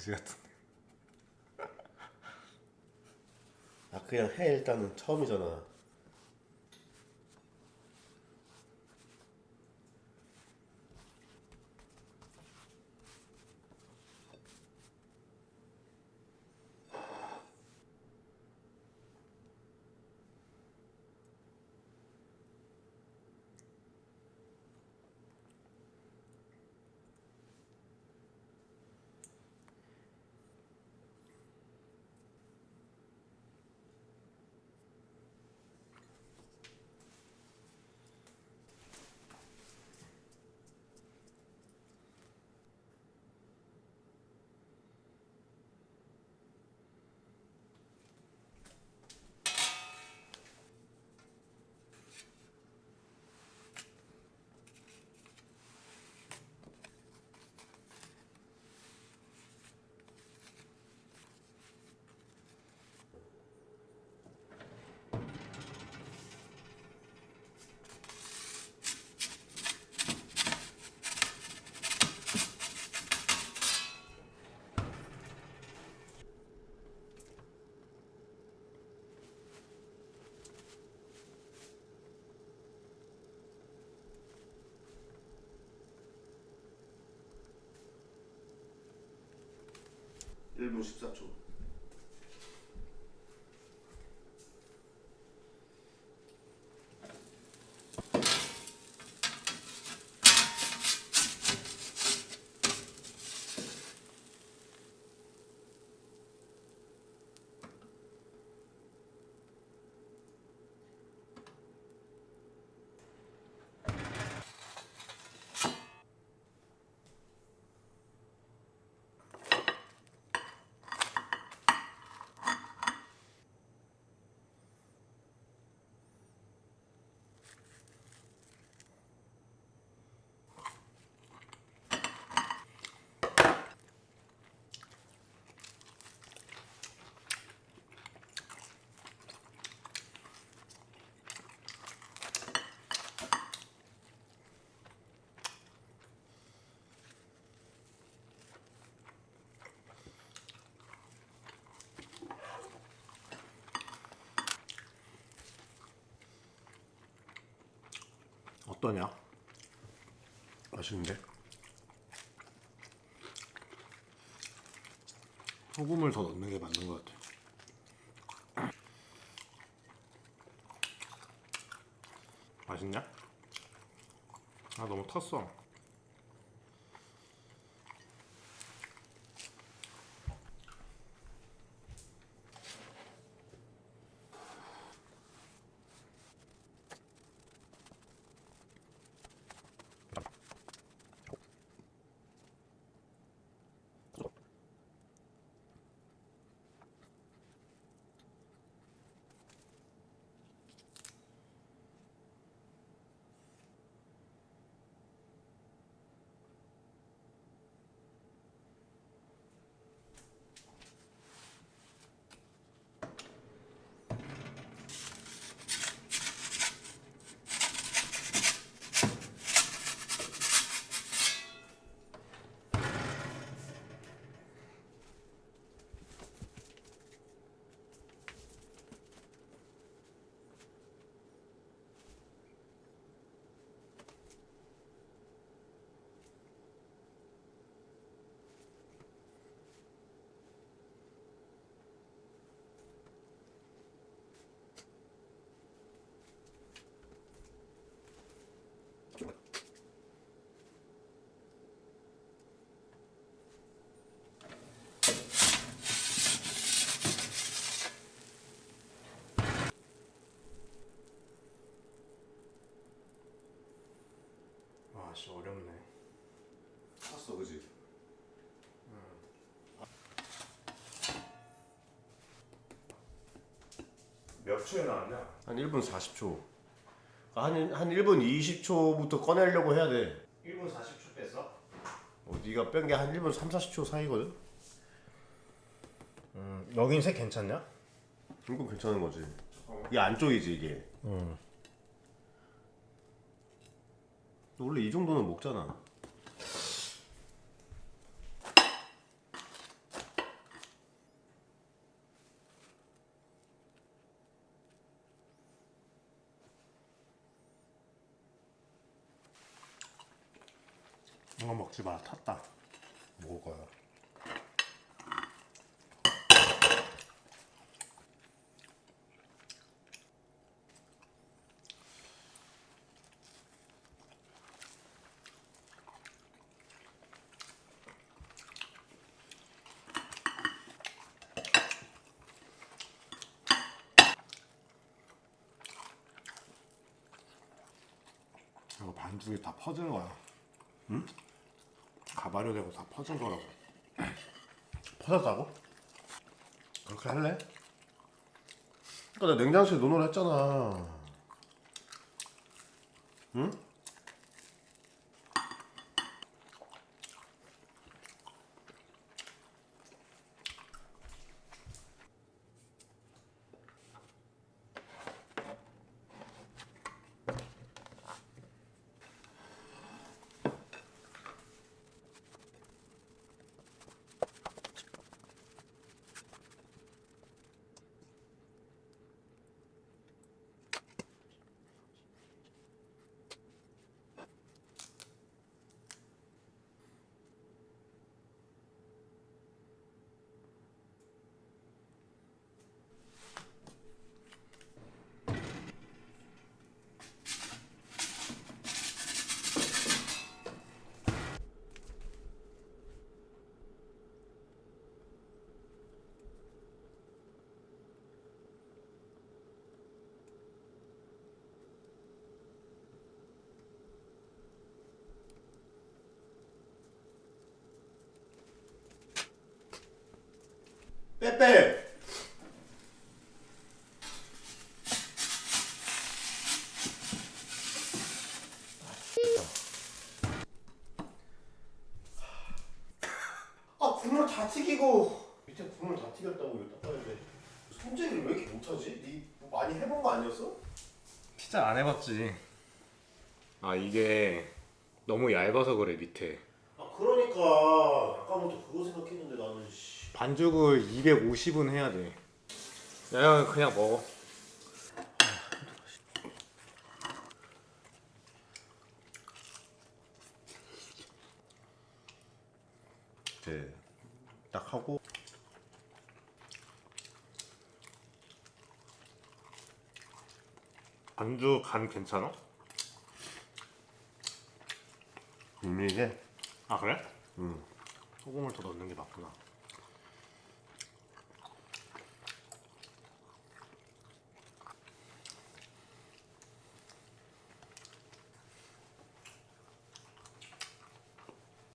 그지 같은데. 아 그냥 해 일단은 처음이잖아. (1분 14초) 어떠냐? 맛있는데? 소금을 더 넣는 게 맞는 것 같아. 맛있냐? 아 너무 텄어. 아씨 어렵네. 탔어 그지? 몇 초에 나왔냐? 한 1분 40초. 한 1분 20초부터 꺼내려고 해야 돼. 1분 40초 뺐어? 네가 뺀 게 한 1분 3, 40초 사이거든? 여긴 색 괜찮냐? 이건 괜찮은 거지. 이게 안쪽이지 이게. 원래 이 정도는 먹잖아. 이거 먹지 마. 탔다. 먹을 거야. 이거 반죽이 다 퍼진 거야. 응? 가발효되고 다 퍼진 거라고. 퍼졌다고? 그렇게 할래? 그러니까 나 냉장실에 넣어놓으라 했잖아. 응? 빼빼. 아 국물 다 튀기고 밑에 국물 다 튀겼다고 이거 닦아야 돼. 손질을 왜 이렇게 못하지? 니뭐 많이 해본 거 아니었어? 피자 안 해봤지. 아 이게 너무 얇아서 그래 밑에. 아 그러니까 아까부터 그거 생각했는데 나는 씨. 반죽을 250은 해야 돼. 야 그냥 먹어. 이제 딱 하고 반죽 간 괜찮아? 이게 아 그래? 소금을 더 넣는 게 맞구나.